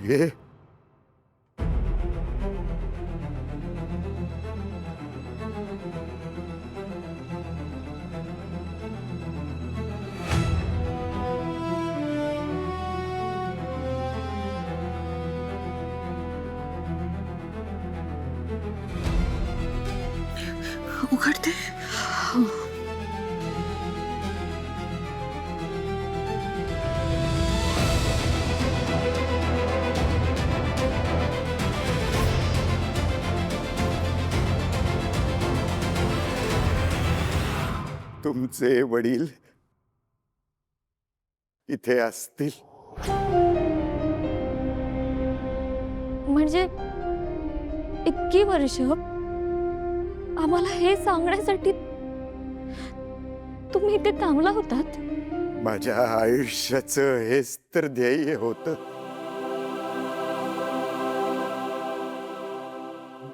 घे. उघडते. तुमचे वडील इथे असतील. म्हणजे इतकी वर्ष आम्हाला हे सांगण्यासाठी तुम्ही इथे थांबला होतात? माझ्या आयुष्याचं हेच तर ध्येय होतं.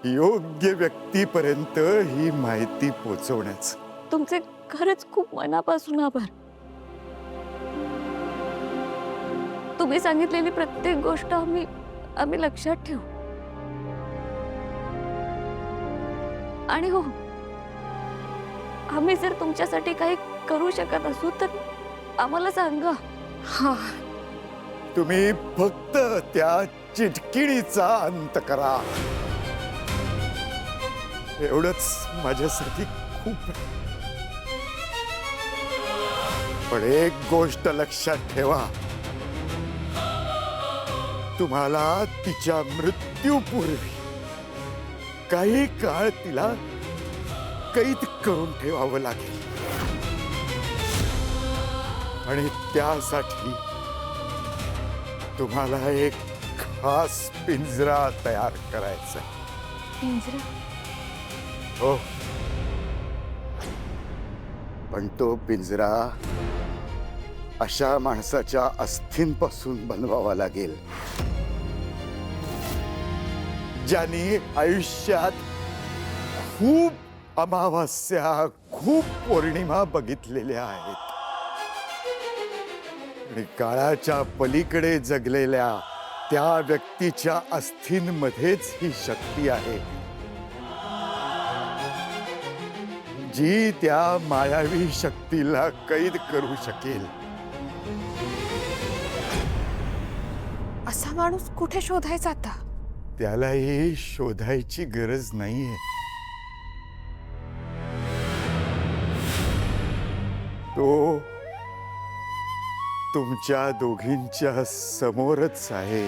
योग्य व्यक्तीपर्यंत ही माहिती पोहोचवण्याचं. तुमचे खरंच खूप मनापासून आभार. तुम्ही सांगितलेली प्रत्येक गोष्ट आम्ही लक्षात ठेवू. आणि हो, आम्ही जर तुमच्यासाठी काही करू शकत असू तर आम्हाला सांगा. हा, तुम्ही फक्त त्या चिटकिणीचा अंत करा, एवढंच माझ्यासाठी खूप आहे. पण एक गोष्ट लक्षात ठेवा, तुम्हाला तिच्या मृत्यूपूर्वी काही काळ तिला कैद करून ठेवावं लागेल. आणि त्यासाठी तुम्हाला एक खास पिंजरा तयार करायचा. पिंजरा? हो, पण तो पिंजरा अशा माणसाच्या अस्थींपासून बनवावा लागेल ज्यांनी आयुष्यात खूप अमावास्या, खूप पौर्णिमा बघितलेल्या आहेत आणि काळाच्या पलीकडे जगलेल्या त्या व्यक्तीच्या अस्थींमध्येच ही शक्ती आहे जी त्या मायावी शक्तीला कैद करू शकेल. असा माणूस कुठे शोधायचा आता? त्यालाही शोधायची गरज नाहीये. तो तुमच्या दोघींच्या समोरच आहे.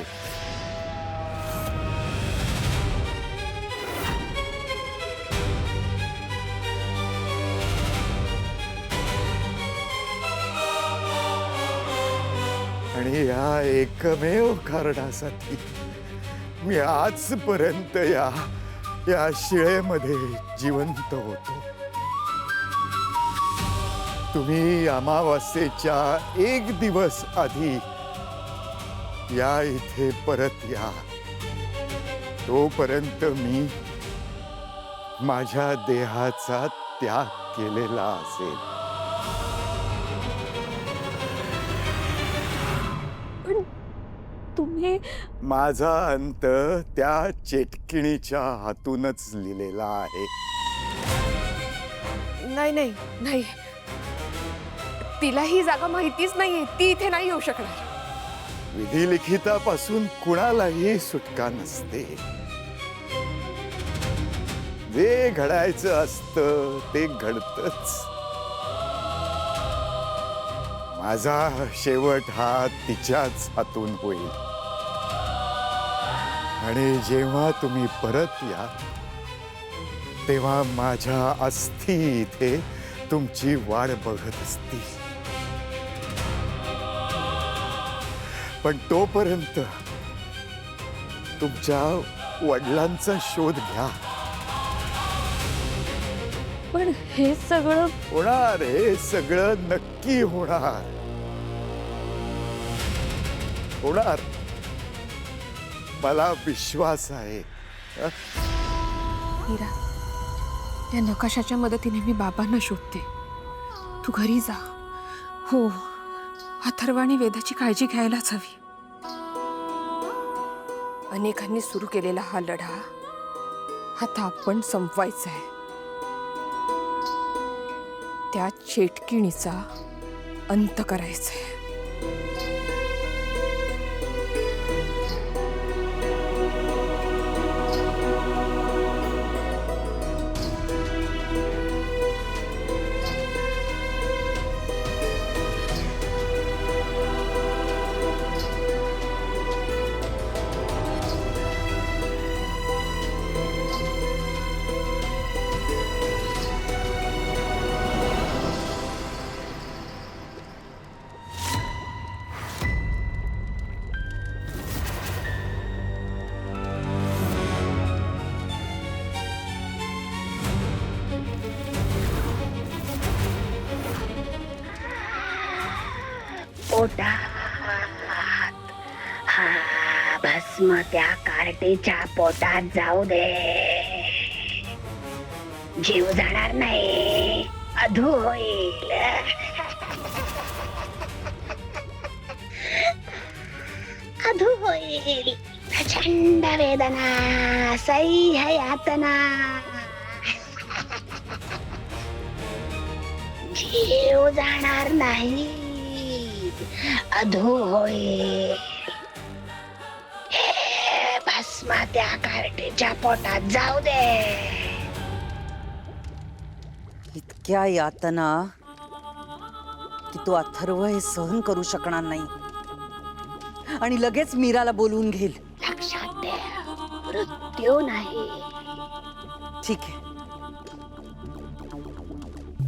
आणि या एकमेव कारणासाठी मी आजपर्यंत या शिळेमध्ये जिवंत होतो. तुम्ही अमावास्येच्या एक दिवस आधी या इथे परत या. तोपर्यंत मी माझ्या देहाचा त्याग केलेला असेल. पण तुम्ही माझा अंत त्या चेटकिणीच्या हातूनच लिहिलेला आहे. नाही नाही नाही, तिला ही जागा माहितीच नाहीये. ती इथे नाही येऊ शकणार. विधिलिखितापासून कुणालाही सुटका नसते. जे घडायचं असतं ते घडतच. माझा शेवट हा तिच्याच हातून होईल. आणि जेव्हा तुम्ही परत या तेव्हा माझ्या अस्थी इथे तुमची वाट बघत असतील. पण तोपर्यंत तुमच्या वडिलांचा शोध घ्या. पण हे सगळं होणार, हे सगळं नक्की होणार. होणार, मला विश्वास आहे. मीरा, त्या नकाशाच्या मदतीने मी बाबांना शोधते. तू घरी जा. हो, अथर्व आणि वेदाची काळजी घ्यायलाच हवी. अनेकांनी सुरू केलेला हा लढा आता आपण संपवायचा आहे. त्या चेटकिणीचा अंत करायचा आहे. पोटात हा भस्म त्या कार्टीच्या पोटात जाऊ दे. जीव जाणार नाही, अधू होईल. अधू होईल. प्रचंड वेदना, सह्य यातना. जीव जाणार नाही, अधू होईल. हे भस्म त्या कार्टीच्या पोटात जाऊ दे. इतक्या यातना की तो अथर्व हे सहन करू शकणार नाही आणि लगेच मीराला बोलवून घेईल. लक्षात दे, मृत्यू नाही. ठीक आहे,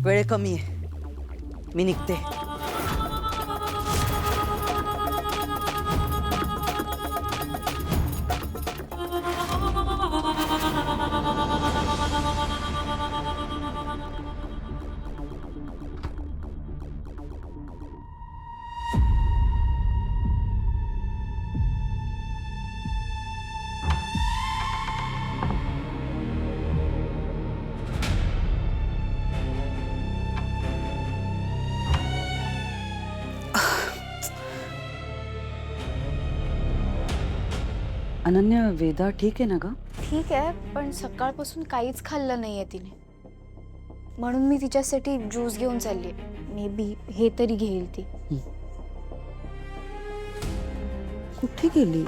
वेळ कमी आहे, मी निघते. अनन्या, वेदा ठीक आहे ना ग? ठीक आहे, पण सकाळपासून काहीच खाल्लं नाहीये तिने, म्हणून मी तिच्यासाठी ज्यूस घेऊन चालली. मे बी हे तरी घेईल ती. कुठे गेली?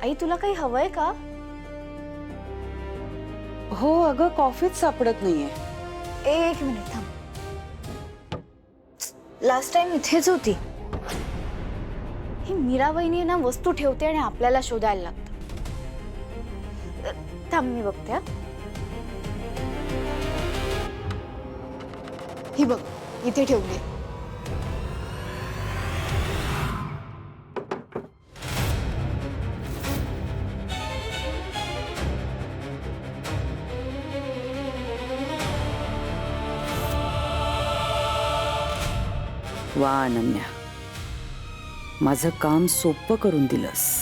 आई, तुला काही हवंय का? हो अगं, कॉफीच सापडत नाहीये. एक मिनिट थांब. लास्ट टाइम इथेच होती. ही मीरा वहिनी ना वस्तू ठेवते आणि आपल्याला शोधायला लागतं. थांब, मी बघते. ही बघ, इथे ठेवली. वा अनन्या, माझं काम सोपं करून दिलंस.